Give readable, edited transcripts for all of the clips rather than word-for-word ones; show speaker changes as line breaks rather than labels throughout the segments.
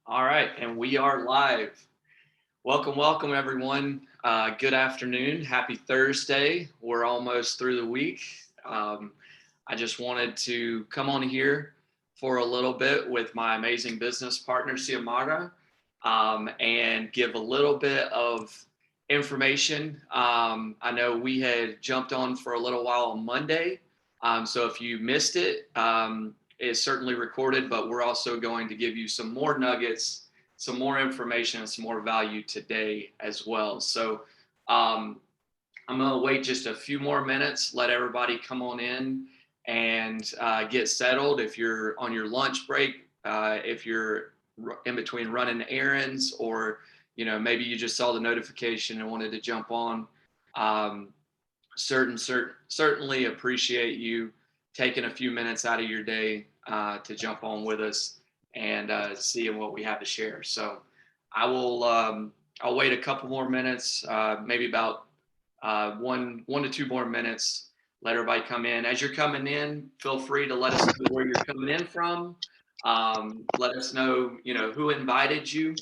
All right, and we are live. Welcome, welcome, everyone. Good afternoon. Happy Thursday. We're almost through the week. Um, I just wanted to come on here for a little bit with my amazing business partner, Siomara, and give a little bit of information. I know we had jumped on for a little while on Monday. So if you missed it, it's certainly recorded, but we're also going to give you some more nuggets, some more information, and some more value today as well. So um, I'm going to wait just a few more minutes, let everybody come on in and get settled. If you're on your lunch break, if you're in between running errands, or maybe you just saw the notification and wanted to jump on, um, certainly appreciate you taking a few minutes out of your day to jump on with us and seeing what we have to share. So I will I'll wait a couple more minutes, maybe about one to two more minutes. Let everybody come in. As you're coming in, feel free to let us know where you're coming in from. Let us know, who invited you.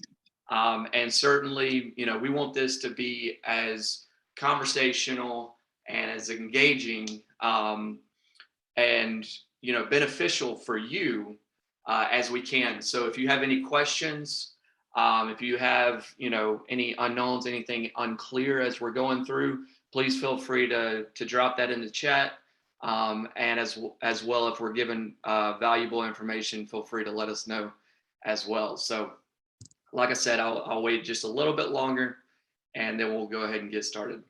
And certainly, we want this to be as conversational and as engaging and beneficial for you as we can. So if you have any questions, if you have any unknowns, anything unclear as we're going through, please feel free to drop that in the chat. And as well, if we're given valuable information, feel free to let us know as well. So like I said, I'll wait just a little bit longer, and then we'll go ahead and get started.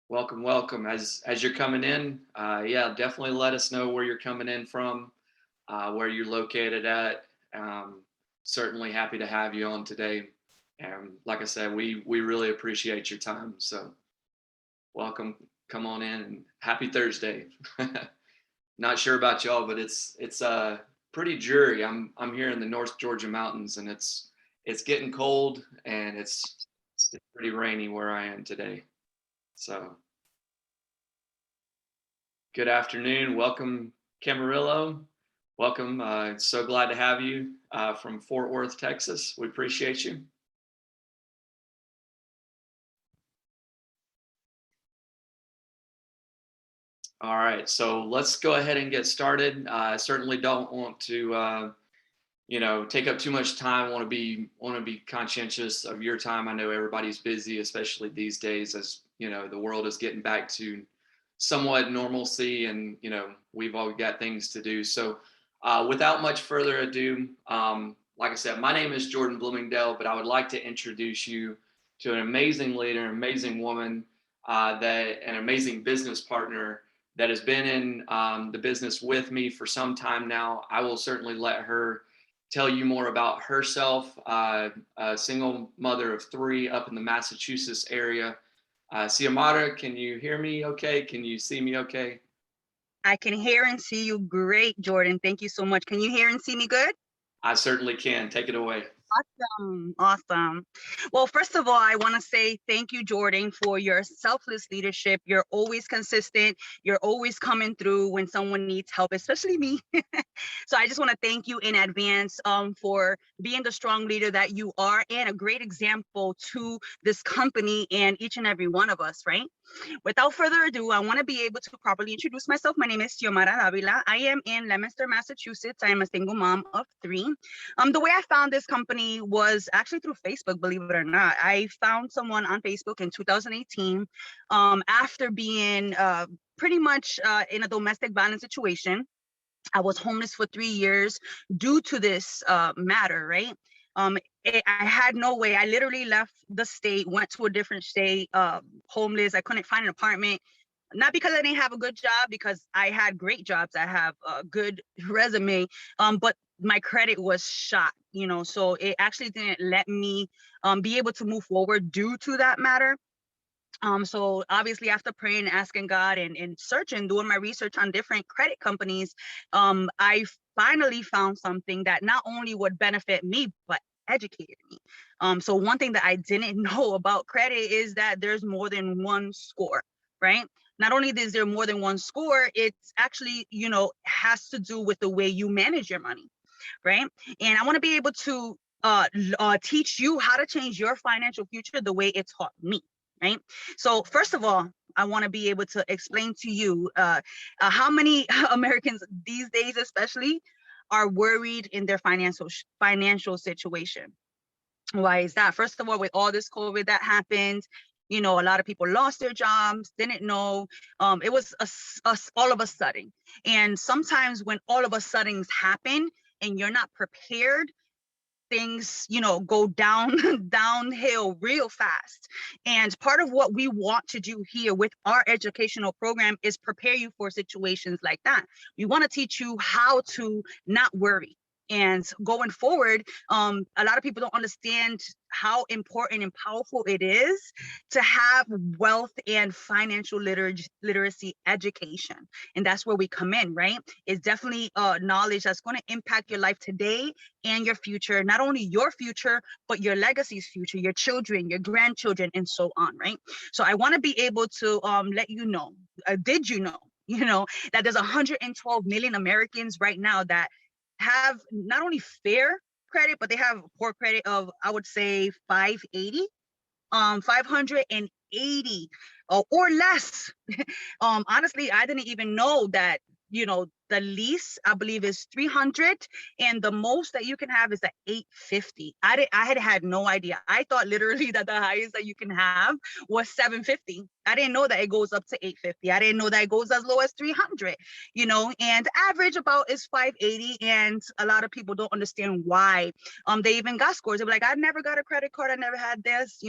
Welcome, welcome. As you're coming in, yeah, definitely let us know where you're coming in from, where you're located at. Certainly happy to have you on today. And like I said, we really appreciate your time. So welcome, come on in, and happy Thursday. Not sure about y'all, but it's pretty dreary. I'm here in the North Georgia mountains, and it's getting cold, and it's pretty rainy where I am today. So good afternoon. Welcome, Camarillo. Welcome. So glad to have you from Fort Worth, Texas. We appreciate you. All right, so let's go ahead and get started. I certainly don't want to, take up too much time. Want to be conscientious of your time. I know everybody's busy, especially these days, as the world is getting back to somewhat normalcy, and we've all got things to do. So without much further ado, like I said, my name is Jordan Bloomingdale, but I would like to introduce you to an amazing leader, an amazing woman, an amazing business partner that has been in the business with me for some time now. I will certainly let her tell you more about herself. A single mother of three up in the Massachusetts area. Siomara, can you hear me okay? Can you see me okay?
I can hear and see you great, Jordan. Thank you so much. Can you hear and see me good?
I certainly can. Take it away.
Awesome. Awesome. Well, first of all, I want to say thank you, Jordan, for your selfless leadership. You're always consistent. You're always coming through when someone needs help, especially me. So I just want to thank you in advance for being the strong leader that you are, and a great example to this company and each and every one of us, right? Without further ado, I want to be able to properly introduce myself. My name is Siomara Davila. I am in Leominster, Massachusetts. I am a single mom of three. The way I found this company was actually through Facebook, believe it or not. I found someone on Facebook in 2018 after being pretty much in a domestic violence situation. I was homeless for 3 years due to this matter, right? I had no way. I literally left the state, went to a different state, homeless. I couldn't find an apartment. Not because I didn't have a good job, because I had great jobs. I have a good resume, but my credit was shot, so it actually didn't let me be able to move forward due to that matter. So obviously after praying, asking God and searching, doing my research on different credit companies, I finally found something that not only would benefit me, but educated me. So one thing that I didn't know about credit is that there's more than one score, right? Not only is there more than one score, it's actually, has to do with the way you manage your money, right? And I want to be able to teach you how to change your financial future the way it taught me, right? So first of all, I want to be able to explain to you how many Americans these days, especially, are worried in their financial situation. Why is that? First of all, with all this COVID that happened, a lot of people lost their jobs, didn't know. It was all of a sudden. And sometimes when all of a suddens happen and you're not prepared, things go downhill real fast. And part of what we want to do here with our educational program is prepare you for situations like that. We want to teach you how to not worry. And going forward, a lot of people don't understand how important and powerful it is to have wealth and financial literacy education. And that's where we come in, right? It's definitely knowledge that's going to impact your life today and your future, not only your future, but your legacy's future, your children, your grandchildren, and so on, right? So I want to be able to let you know, did you know, that there's 112 million Americans right now that have not only fair credit, but they have poor credit of, I would say, 580, 580 or less. Honestly, I didn't even know that, the least I believe is 300, and the most that you can have is at 850. I had no idea. I thought literally that the highest that you can have was 750. I didn't know that it goes up to 850. I didn't know that it goes as low as 300, and average about is 580. And a lot of people don't understand why. They even got scores. They're like, I never got a credit card. I never had this,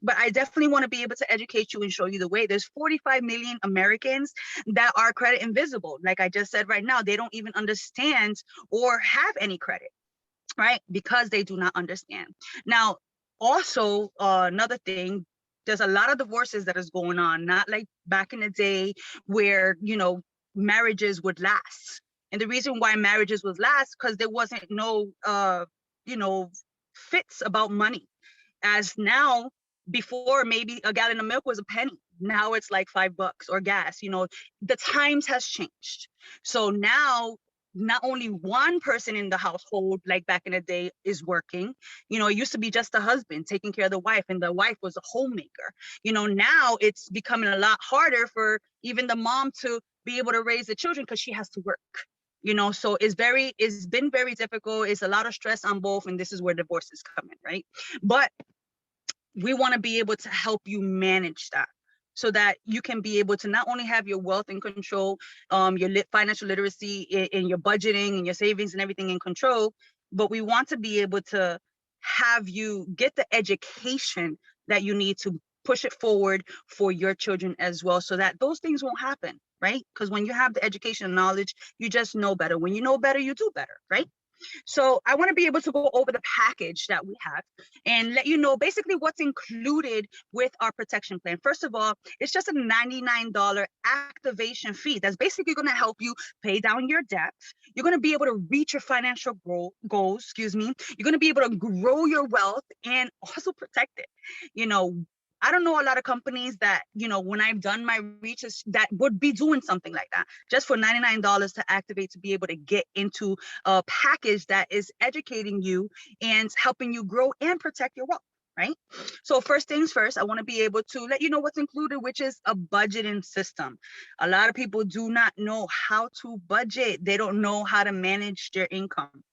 but I definitely want to be able to educate you and show you the way. There's 45 million Americans that are credit invisible. Like I just said, right now, they don't even understand or have any credit, right? Because they do not understand. Now, also, another thing, there's a lot of divorces that is going on, not like back in the day where, marriages would last. And the reason why marriages would last, because there wasn't no, fits about money. As now, before maybe a gallon of milk was a penny. Now it's like $5 or gas. The times has changed. So now not only one person in the household, like back in the day, is working. It used to be just the husband taking care of the wife, and the wife was a homemaker. Now it's becoming a lot harder for even the mom to be able to raise the children because she has to work. So it's been very difficult. It's a lot of stress on both, and this is where divorces come in, right? But we want to be able to help you manage that, so that you can be able to not only have your wealth in control, your financial literacy in your budgeting and your savings and everything in control, but we want to be able to have you get the education that you need to push it forward for your children as well, so that those things won't happen, right? Because when you have the education and knowledge, you just know better. When you know better, you do better, right? So I want to be able to go over the package that we have and let you know basically what's included with our protection plan. First of all, it's just a $99 activation fee that's basically going to help you pay down your debt. You're going to be able to reach your financial goals, You're going to be able to grow your wealth and also protect it. I don't know a lot of companies that, when I've done my reaches, that would be doing something like that just for $99 to activate, to be able to get into a package that is educating you and helping you grow and protect your wealth, right? So first things first, I want to be able to let you know what's included, which is a budgeting system. A lot of people do not know how to budget. They don't know how to manage their income.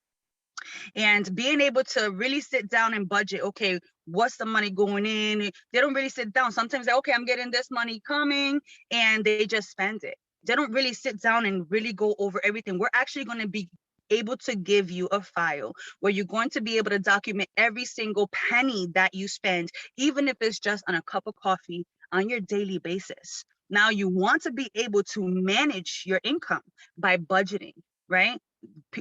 And being able to really sit down and budget, okay, what's the money going in? They don't really sit down. Sometimes they, okay, I'm getting this money coming, and they just spend it. They don't really sit down and really go over everything. We're actually going to be able to give you a file where you're going to be able to document every single penny that you spend, even if it's just on a cup of coffee on your daily basis. Now you want to be able to manage your income by budgeting, right?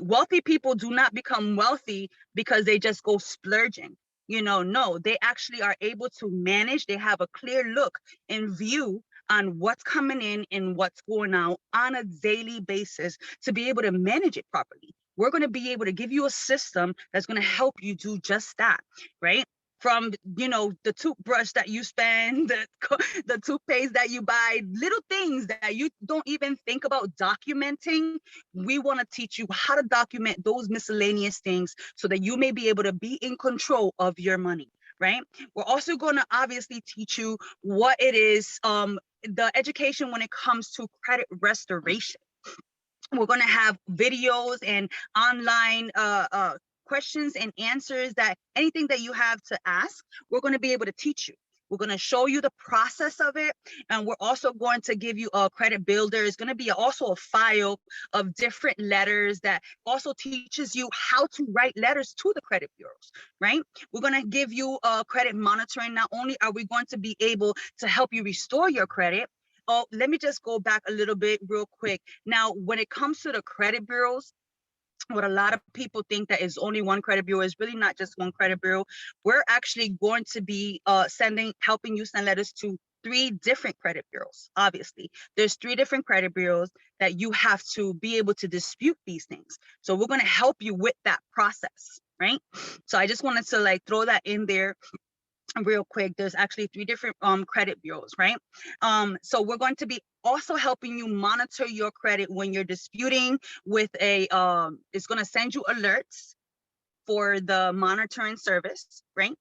Wealthy people do not become wealthy because they just go splurging. No, they actually are able to manage. They have a clear look and view on what's coming in and what's going out on a daily basis to be able to manage it properly. We're going to be able to give you a system that's going to help you do just that, right? From, the toothbrush that you spend, the toothpaste that you buy, little things that you don't even think about documenting. We want to teach you how to document those miscellaneous things so that you may be able to be in control of your money, right? We're also going to obviously teach you what it is, the education when it comes to credit restoration. We're going to have videos and online questions and answers, that anything that you have to ask, we're going to be able to teach you. We're going to show you the process of it. And we're also going to give you a credit builder. It's going to be also a file of different letters that also teaches you how to write letters to the credit bureaus, right? We're going to give you credit monitoring. Not only are we going to be able to help you restore your credit. Oh, let me just go back a little bit real quick. Now, when it comes to the credit bureaus, what a lot of people think that is only one credit bureau is really not just one credit bureau. We're actually going to be helping you send letters to 3 different credit bureaus. Obviously, there's 3 different credit bureaus that you have to be able to dispute these things. So we're going to help you with that process, right? So I just wanted to throw that in there real quick. There's actually 3 different credit bureaus, right? So we're going to be also helping you monitor your credit when you're disputing with it's going to send you alerts for the monitoring service, right?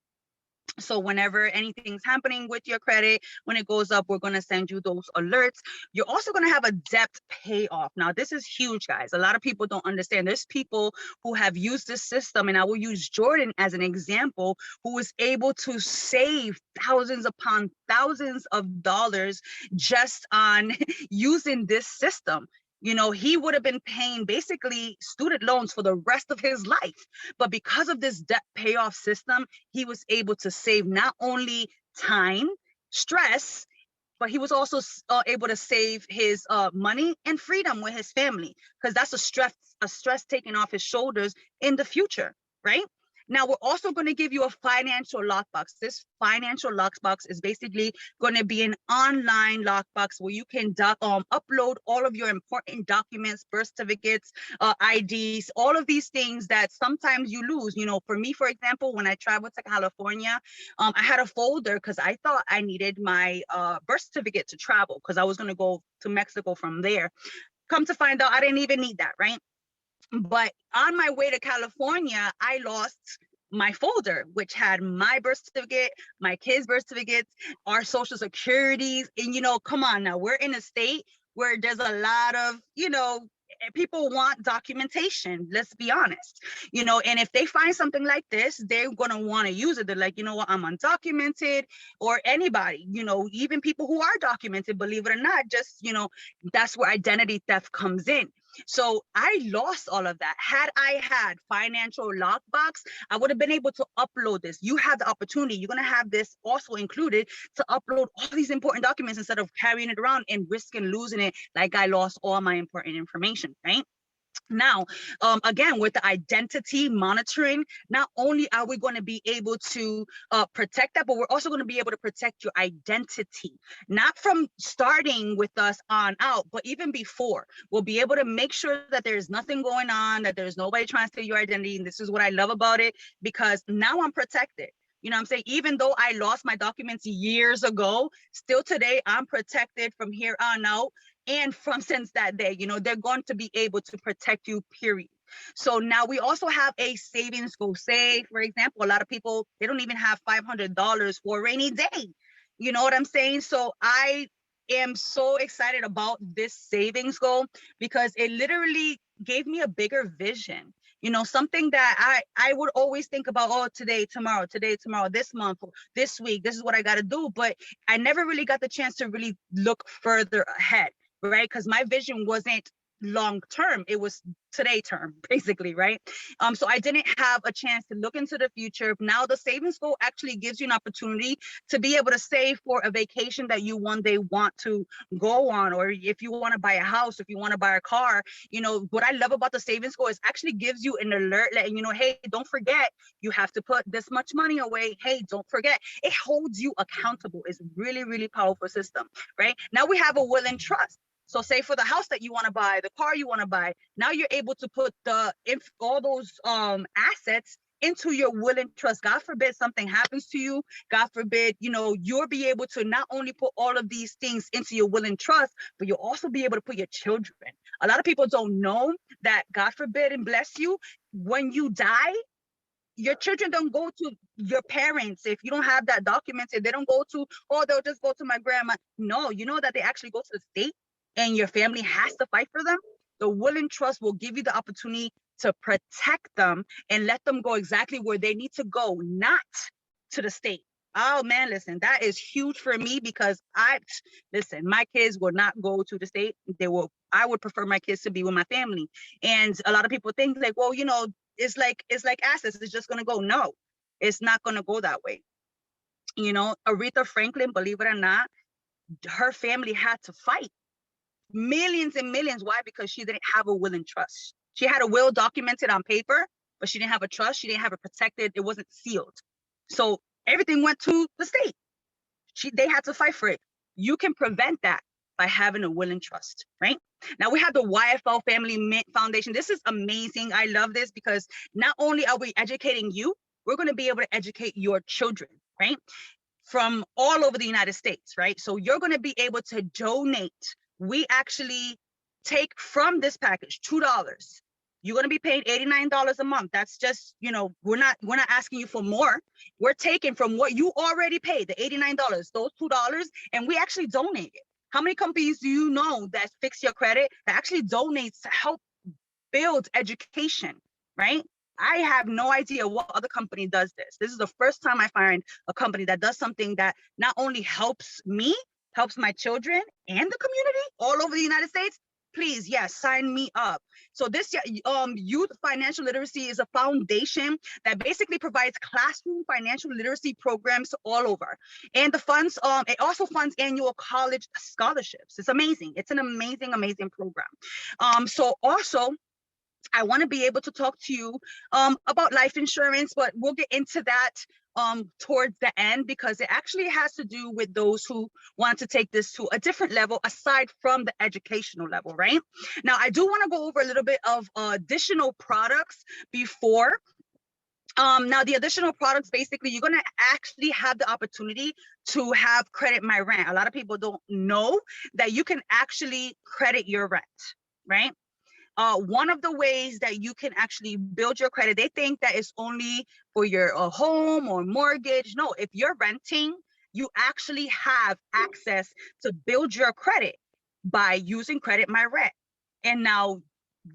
So whenever anything's happening with your credit, when it goes up, we're going to send you those alerts. You're also going to have a debt payoff. Now, this is huge, guys. A lot of people don't understand. There's people who have used this system, and I will use Jordan as an example, who was able to save thousands upon thousands of dollars just on using this system. He would have been paying basically student loans for the rest of his life. But because of this debt payoff system, he was able to save not only time, stress, but he was also able to save his money and freedom with his family, because that's a stress taken off his shoulders in the future, right? Now, we're also going to give you a financial lockbox. This financial lockbox is basically going to be an online lockbox where you can upload all of your important documents, birth certificates, IDs, all of these things that sometimes you lose. For me, for example, when I traveled to California, I had a folder because I thought I needed my birth certificate to travel, because I was going to go to Mexico from there. Come to find out, I didn't even need that, right? But on my way to California, I lost my folder, which had my birth certificate, my kids' birth certificates, our social securities. And, come on now, we're in a state where there's a lot of, people want documentation. Let's be honest, and if they find something like this, they're going to want to use it. They're like, you know what, I'm undocumented. Or anybody, even people who are documented, believe it or not, just, that's where identity theft comes in. So I lost all of that. Had I had financial lockbox, I would have been able to upload this. You have the opportunity. You're going to have this also included to upload all these important documents instead of carrying it around and risking losing it like I lost all my important information, right? Now, again, with the identity monitoring, not only are we going to be able to protect that, but we're also going to be able to protect your identity, not from starting with us on out, but even before. We'll be able to make sure that there's nothing going on, that there's nobody trying to steal your identity. And this is what I love about it, because now I'm protected. I'm saying, even though I lost my documents years ago, still today I'm protected from here on out. And from since that day, they're going to be able to protect you, period. So now we also have a savings goal. Say, for example, a lot of people, they don't even have $500 for a rainy day. You know what I'm saying? So I am so excited about this savings goal, because it literally gave me a bigger vision. Something that I would always think about, oh, today, tomorrow, this month, this week, this is what I got to do. But I never really got the chance to really look further ahead, right? Because my vision wasn't long term. It was today term, basically, right? So I didn't have a chance to look into the future. Now the savings goal actually gives you an opportunity to be able to save for a vacation that you one day want to go on, or if you want to buy a house, if you want to buy a car. You know, what I love about the savings goal is actually gives you an alert letting you know, hey, don't forget, you have to put this much money away. Hey, don't forget. It holds you accountable. It's really, really powerful system, right? Now we have a will and trust. So say for the house that you want to buy, the car you want to buy, now you're able to put all those assets into your will and trust. God forbid something happens to you. God forbid, you know, you'll be able to not only put all of these things into your will and trust, but you'll also be able to put your children. A lot of people don't know that, God forbid and bless you, when you die, your children don't go to your parents. If you don't have that documented, they don't go to, oh, they'll just go to my grandma. No, you know that they actually go to the state and your family has to fight for them. The will and trust will give you the opportunity to protect them and let them go exactly where they need to go, not to the state. Oh man, listen, that is huge for me because listen, my kids will not go to the state. I would prefer my kids to be with my family. And a lot of people think like, well, you know, it's like assets, it's just gonna go. No, it's not gonna go that way. You know, Aretha Franklin, believe it or not, her family had to fight millions and millions. Why? Because she didn't have a will and trust. She had a will documented on paper, but she didn't have a trust. She didn't have it protected. It wasn't sealed. So everything went to the state. They had to fight for it. You can prevent that by having a will and trust, right? Now we have the YFL Family Mint Foundation. This is amazing. I love this because not only are we educating you, we're going to be able to educate your children, right? From all over the United States, right? So you're going to be able to donate. We actually take from this package $2. You're going to be paying $89 a month. That's just, you know, we're not asking you for more. We're taking from what you already paid, the $89, those $2, and we actually donate it. How many companies do you know that fix your credit that actually donates to help build education, right? I have no idea what other company does this. This is the first time I find a company that does something that not only helps me, helps my children and the community all over the United States. Please, yes, sign me up. So this youth financial literacy is a foundation that basically provides classroom financial literacy programs all over. And the funds, it also funds annual college scholarships. It's amazing. It's an amazing, amazing program. So also, I want to be able to talk to you about life insurance, but we'll get into that towards the end because it actually has to do with those who want to take this to a different level aside from the educational level, right? Now, I do want to go over a little bit of additional products before. Now, the additional products, basically, you're going to actually have the opportunity to have credit my rent. A lot of people don't know that you can actually credit your rent, right? One of the ways that you can actually build your credit, they think that it's only for your home or mortgage. No, if you're renting, you actually have access to build your credit by using Credit My Rent. And now,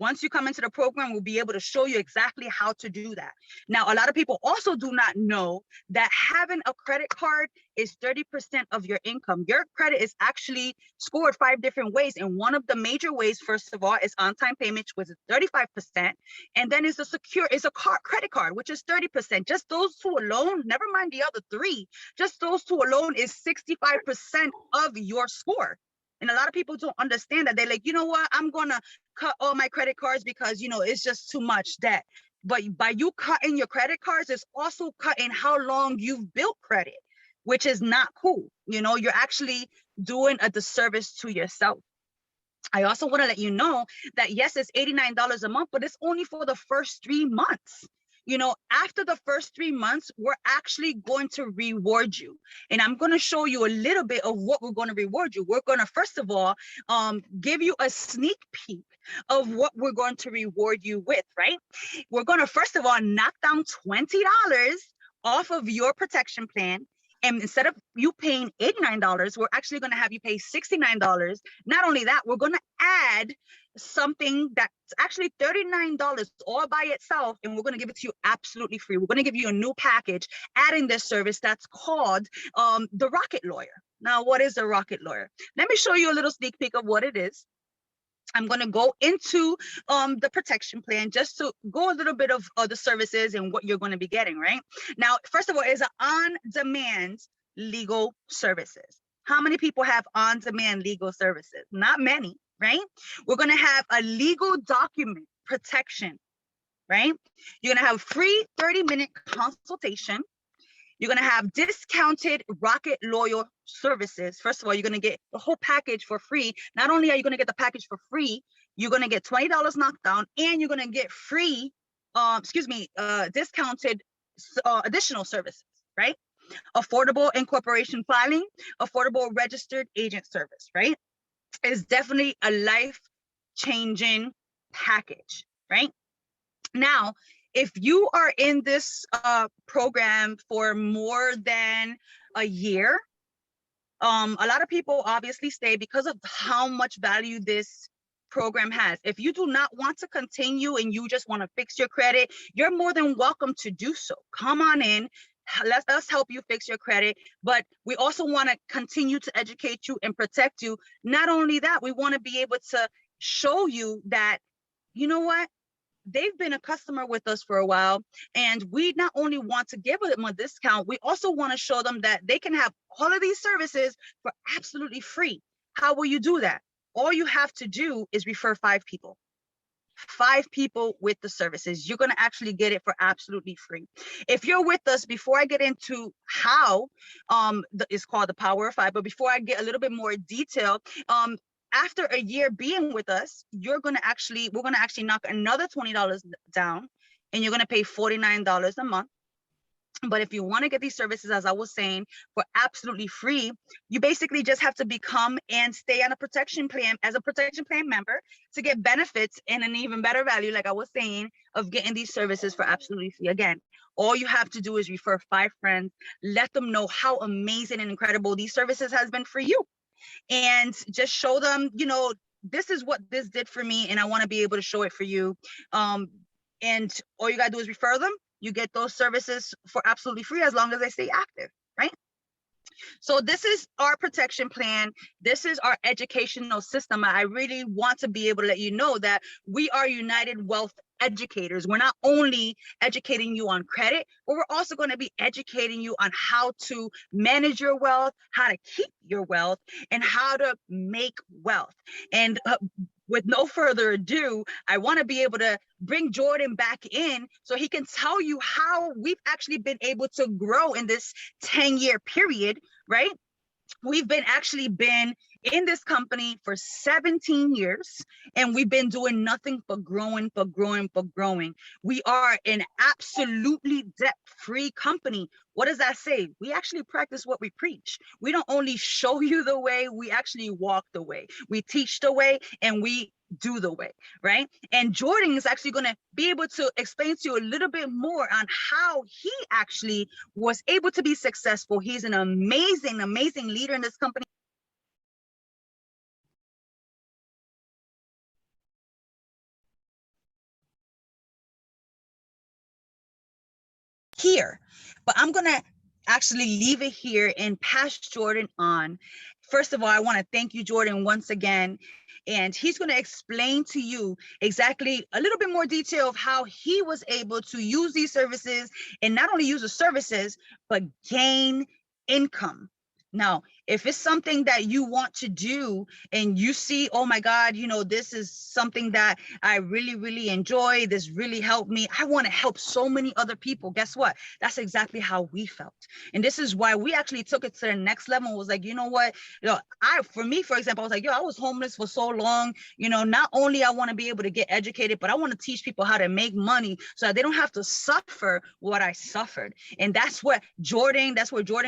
once you come into the program, we'll be able to show you exactly how to do that. Now, a lot of people also do not know that having a credit card is 30% of your income. Your credit is actually scored 5 different ways. And one of the major ways, first of all, is on-time payment, which is 35%. And then is a credit card, which is 30%. Just those two alone, never mind the other 3, just those two alone is 65% of your score. And a lot of people don't understand that. They're like, you know what, I'm gonna cut all my credit cards because, you know, it's just too much debt. But by you cutting your credit cards, it's also cutting how long you've built credit, which is not cool. You know, you're actually doing a disservice to yourself. I also want to let you know that yes, it's $89 a month, but it's only for the first 3 months. You know, after the first 3 months, we're actually going to reward you. And I'm going to show you a little bit of what we're going to reward you. We're going to, first of all, give you a sneak peek of what we're going to reward you with, right? We're going to, first of all, knock down $20 off of your protection plan. And instead of you paying $89, we're actually going to have you pay $69. Not only that, we're going to add something that's actually $39 all by itself, and we're going to give it to you absolutely free. We're going to give you a new package adding this service that's called the Rocket Lawyer. Now, what is the Rocket Lawyer? Let me show you a little sneak peek of what it is. I'm going to go into the protection plan just to go a little bit of the services and what you're going to be getting, right? Now, first of all, it's an on-demand legal services. How many people have on-demand legal services? Not many, right? We're going to have a legal document protection, right? You're going to have free 30-minute consultation. You're going to have discounted Rocket Loyal services. First of all, you're going to get the whole package for free. Not only are you going to get the package for free, you're going to get $20 knockdown, and you're going to get free, discounted additional services, right? Affordable incorporation filing, affordable registered agent service, right? It's definitely a life-changing package, right? Now, if you are in this program for more than a year, a lot of people obviously stay because of how much value this program has. If you do not want to continue and you just want to fix your credit, you're more than welcome to do so. Come on in. Let us help you fix your credit, but we also want to continue to educate you and protect you. Not only that, we want to be able to show you that, you know what, they've been a customer with us for a while, and we not only want to give them a discount, we also want to show them that they can have all of these services for absolutely free. How will you do that? All you have to do is refer 5 people. 5 people with the services. You're going to actually get it for absolutely free. If you're with us, before I get into how it's called the Power of 5, but before I get a little bit more detail, after a year being with us, we're going to actually knock another $20 down, and you're going to pay $49 a month. But if you want to get these services, as I was saying, for absolutely free, you basically just have to become and stay on a protection plan as a protection plan member to get benefits and an even better value, like I was saying, of getting these services for absolutely free. Again, all you have to do is refer 5 friends, let them know how amazing and incredible these services has been for you, and just show them, you know, this is what this did for me, and I want to be able to show it for you. And all you got to do is refer them. You get those services for absolutely free as long as they stay active, right? So this is our protection plan. This is our educational system. I really want to be able to let you know that we are United Wealth educators. We're not only educating you on credit, but we're also going to be educating you on how to manage your wealth, how to keep your wealth, and how to make wealth. And with no further ado, I want to be able to bring Jordan back in so he can tell you how we've actually been able to grow in this 10-year period, right? We've been in this company for 17 years, and we've been doing nothing but growing. We are an absolutely debt-free company. What does that say? We actually practice what we preach. We don't only show you the way, we actually walk the way. We teach the way, and we do the way, right? And Jordan is actually going to be able to explain to you a little bit more on how he actually was able to be successful. He's an amazing leader in this company. Here, but I'm going to actually leave it here and pass Jordan on. First of all, I want to thank you, Jordan, once again. And he's going to explain to you exactly a little bit more detail of how he was able to use these services, and not only use the services, but gain income. Now, if it's something that you want to do and you see, oh my God, you know, this is something that I really enjoy, this really helped me, I want to help so many other people. Guess what? That's exactly how we felt. And this is why we actually took it to the next level and was like, you know what, for me, for example, I was like, I was homeless for so long, not only I want to be able to get educated, but I want to teach people how to make money so that they don't have to suffer what I suffered. And that's where Jordan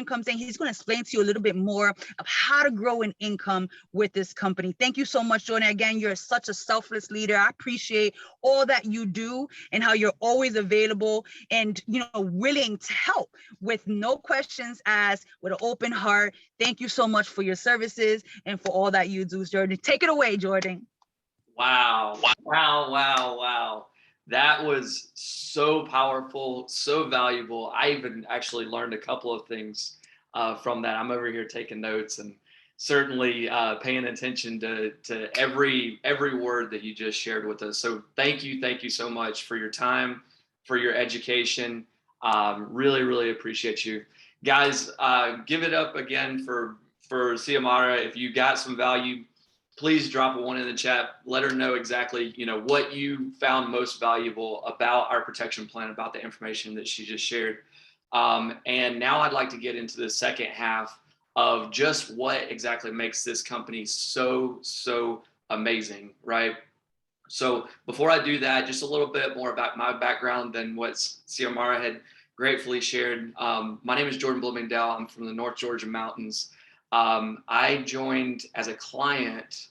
comes in. He's going to explain to you a little bit more of how to grow an income with this company. Thank you so much, Jordan. Again, you're such a selfless leader. I appreciate all that you do and how you're always available and, willing to help with no questions asked, with an open heart. Thank you so much for your services and for all that you do, Jordan. Take it away, Jordan.
Wow. That was so powerful, so valuable. I even actually learned a couple of things from that. I'm over here taking notes, and certainly paying attention to every word that you just shared with us. So thank you so much for your time, for your education. Really appreciate you guys. Give it up again for Siomara. If you got some value, please drop a one in the chat. Let her know exactly, what you found most valuable about our protection plan, about the information that she just shared. And now I'd like to get into the second half of just what exactly makes this company so amazing, right? So before I do that, just a little bit more about my background than what Siomara had gratefully shared. My name is Jordan Bloomingdale. I'm from the North Georgia mountains. I joined as a client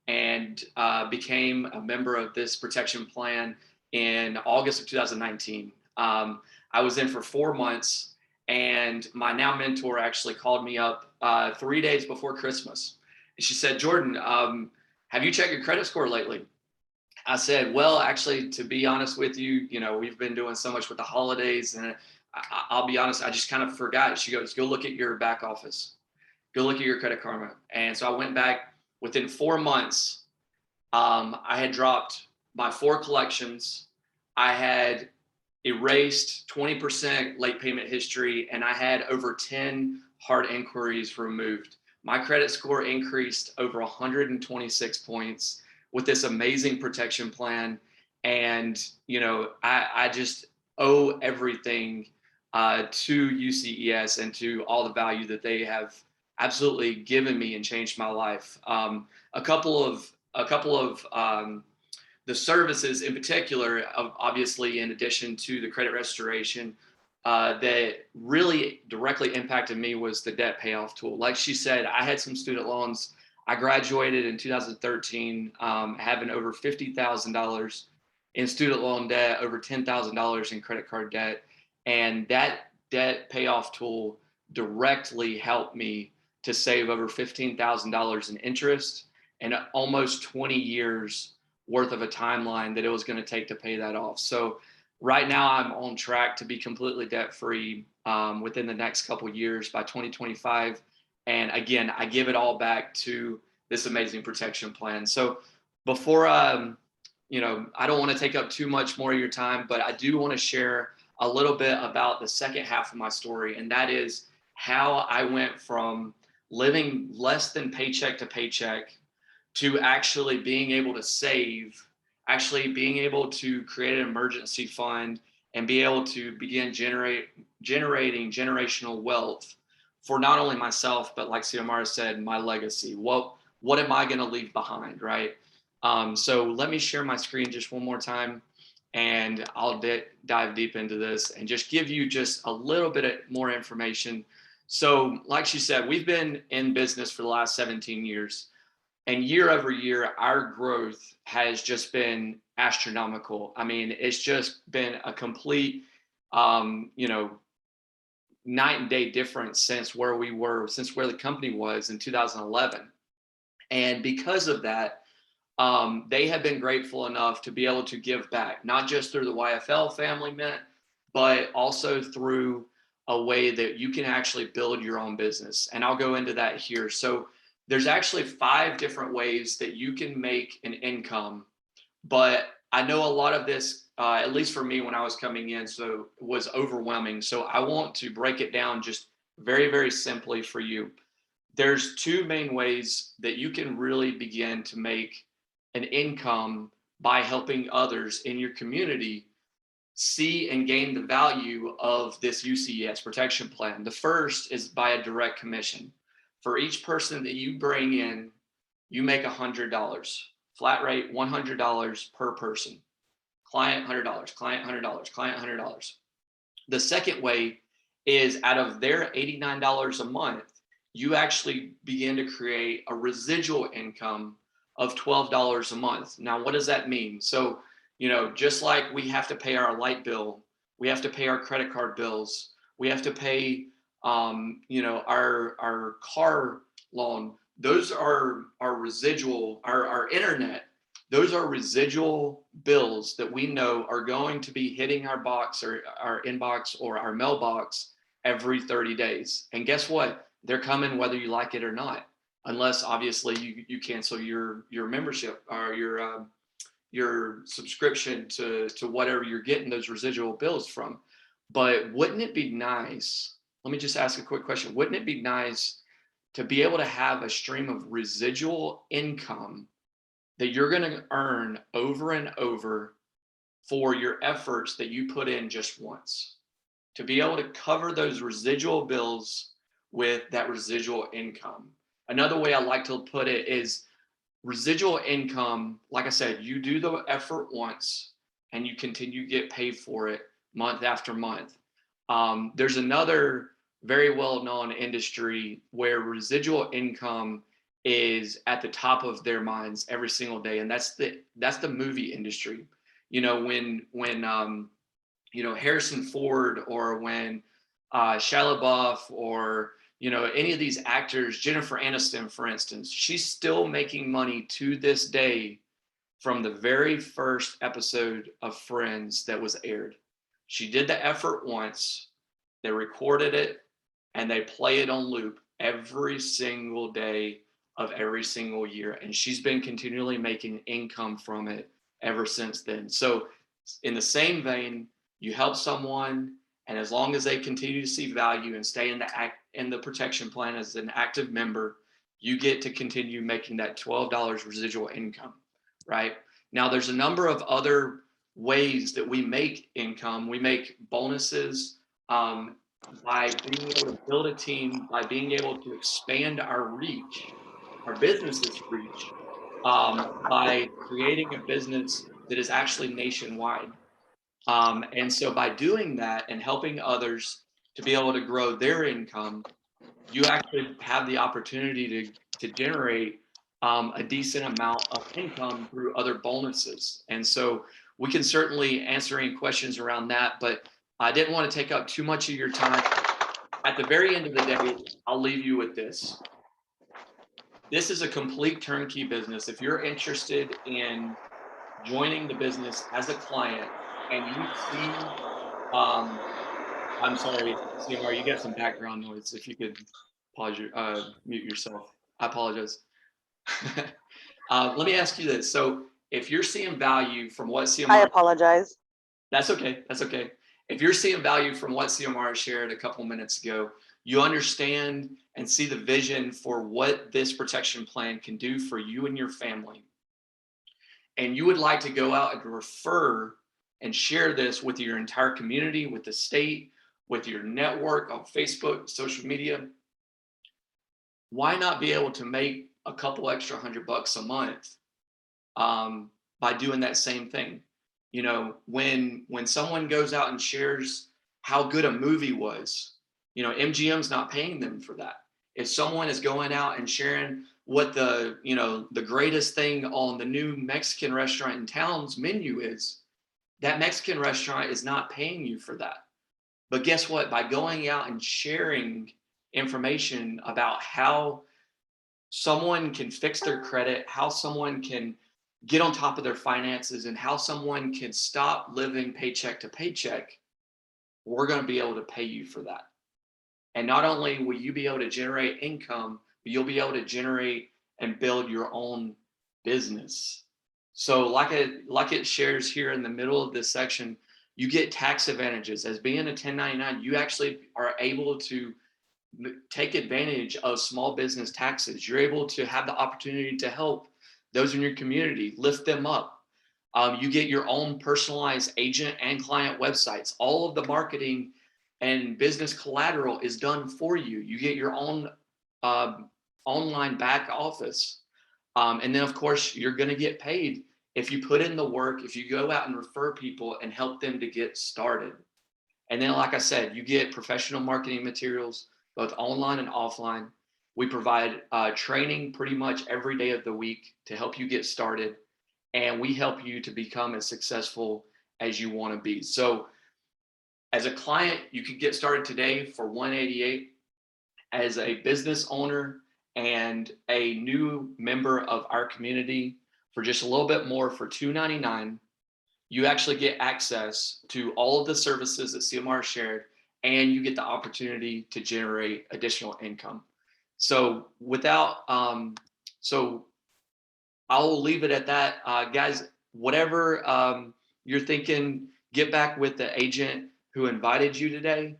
and became a member of this protection plan in August of 2019. I was in for 4 months, and my now mentor actually called me up 3 days before Christmas. And she said, Jordan, have you checked your credit score lately? I said, well, actually, to be honest with you, we've been doing so much with the holidays, and I'll be honest, I just kind of forgot. She goes, go look at your back office, go look at your Credit Karma. And so I went back. Within 4 months, I had dropped my 4 collections. I had erased 20% late payment history, and I had over 10 hard inquiries removed. My credit score increased over 126 points with this amazing protection plan. And, I just owe everything to UCES and to all the value that they have absolutely given me and changed my life. A couple of the services in particular, obviously, in addition to the credit restoration, that really directly impacted me was the debt payoff tool. Like she said, I had some student loans. I graduated in 2013, having over $50,000 in student loan debt, over $10,000 in credit card debt. And that debt payoff tool directly helped me to save over $15,000 in interest and almost 20 years worth of a timeline that it was going to take to pay that off. So right now I'm on track to be completely debt free within the next couple of years by 2025. And again, I give it all back to this amazing protection plan. So before, I don't want to take up too much more of your time, but I do want to share a little bit about the second half of my story. And that is how I went from living less than paycheck to paycheck to actually being able to save, actually being able to create an emergency fund and be able to begin generating generational wealth for not only myself, but like Siomara said, my legacy. What am I going to leave behind, right? So let me share my screen just one more time, and I'll dive deep into this and just give you just a little bit more information. So like she said, we've been in business for the last 17 years. And year over year, our growth has just been astronomical. I mean, it's just been a complete, night and day difference since where the company was in 2011. And because of that, they have been grateful enough to be able to give back, not just through the YFL Family Mint, but also through a way that you can actually build your own business. And I'll go into that here. So there's actually 5 different ways that you can make an income. But I know a lot of this, at least for me when I was coming in, so was overwhelming. So I want to break it down just very simply for you. There's 2 main ways that you can really begin to make an income by helping others in your community see and gain the value of this UCES protection plan. The first is by a direct commission. For each person that you bring in, you make $100, flat rate $100 per person. Client $100, client $100, client $100. The second way is out of their $89 a month, you actually begin to create a residual income of $12 a month. Now, what does that mean? So, just like we have to pay our light bill, we have to pay our credit card bills, we have to pay our car loan. Those are our residual, our internet. Those are residual bills that we know are going to be hitting our box or our inbox or our mailbox every 30 days. And guess what? They're coming whether you like it or not. unless obviously you cancel your membership or your subscription to whatever you're getting those residual bills from. But wouldn't it be nice? Let me just ask a quick question. Wouldn't it be nice to be able to have a stream of residual income that you're going to earn over and over for your efforts that you put in just once? To be able to cover those residual bills with that residual income. Another way I like to put it is residual income. Like I said, you do the effort once and you continue to get paid for it month after month. There's another very well-known industry where residual income is at the top of their minds every single day, and that's the movie industry. You know, when Harrison Ford, or when Shia LaBeouf, or any of these actors, Jennifer Aniston, for instance, she's still making money to this day from the very first episode of Friends that was aired. She did the effort once, they recorded it, and they play it on loop every single day of every single year. And she's been continually making income from it ever since then. So in the same vein, you help someone, and as long as they continue to see value and stay in the protection plan as an active member, you get to continue making that $12 residual income, right? Now, there's a number of other ways that we make income. We make bonuses by being able to build a team, by being able to expand our reach, our business's reach, by creating a business that is actually nationwide. And so by doing that and helping others to be able to grow their income, you actually have the opportunity to generate a decent amount of income through other bonuses. And so we can certainly answer any questions around that, but I didn't want to take up too much of your time. At the very end of the day, I'll leave you with this. This is a complete turnkey business. If you're interested in joining the business as a client, and you see, I'm sorry, Siomara, you got some background noise. If you could pause mute yourself. I apologize. Let me ask you this. So if you're seeing value from what Siomara—
I apologize.
That's okay. That's okay. If you're seeing value from what Siomara shared a couple minutes ago, you understand and see the vision for what this protection plan can do for you and your family, and you would like to go out and refer and share this with your entire community, with the state, with your network on Facebook, social media, why not be able to make a couple extra $100 a month by doing that same thing? You know, when someone goes out and shares how good a movie was, MGM's not paying them for that. If someone is going out and sharing what the greatest thing on the new Mexican restaurant in town's menu is, that Mexican restaurant is not paying you for that. But guess what? By going out and sharing information about how someone can fix their credit, how someone can get on top of their finances, and how someone can stop living paycheck to paycheck, we're going to be able to pay you for that. And not only will you be able to generate income, but you'll be able to generate and build your own business. So like it shares here in the middle of this section, you get tax advantages. As being a 1099, you actually are able to take advantage of small business taxes. You're able to have the opportunity to help those in your community, lift them up. You get your own personalized agent and client websites. All of the marketing and business collateral is done for you. You get your own online back office. And then, of course, you're going to get paid if you put in the work, if you go out and refer people and help them to get started. And then, like I said, you get professional marketing materials, both online and offline. We provide training pretty much every day of the week to help you get started. And we help you to become as successful as you want to be. So as a client, you could get started today for $188. As a business owner and a new member of our community, for just a little bit more, for $299, you actually get access to all of the services that Siomara shared, and you get the opportunity to generate additional income. So without, so I'll leave it at that. Guys, whatever you're thinking, get back with the agent who invited you today.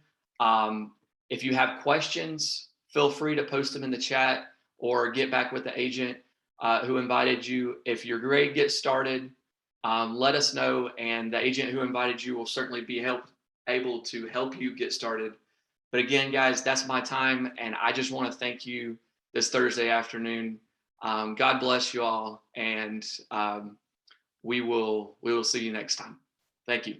If you have questions, feel free to post them in the chat or get back with the agent who invited you. If your grade gets started, let us know, and the agent who invited you will certainly be able to help you get started. But again, guys, that's my time, and I just want to thank you this Thursday afternoon. God bless you all, and we will see you next time. Thank you.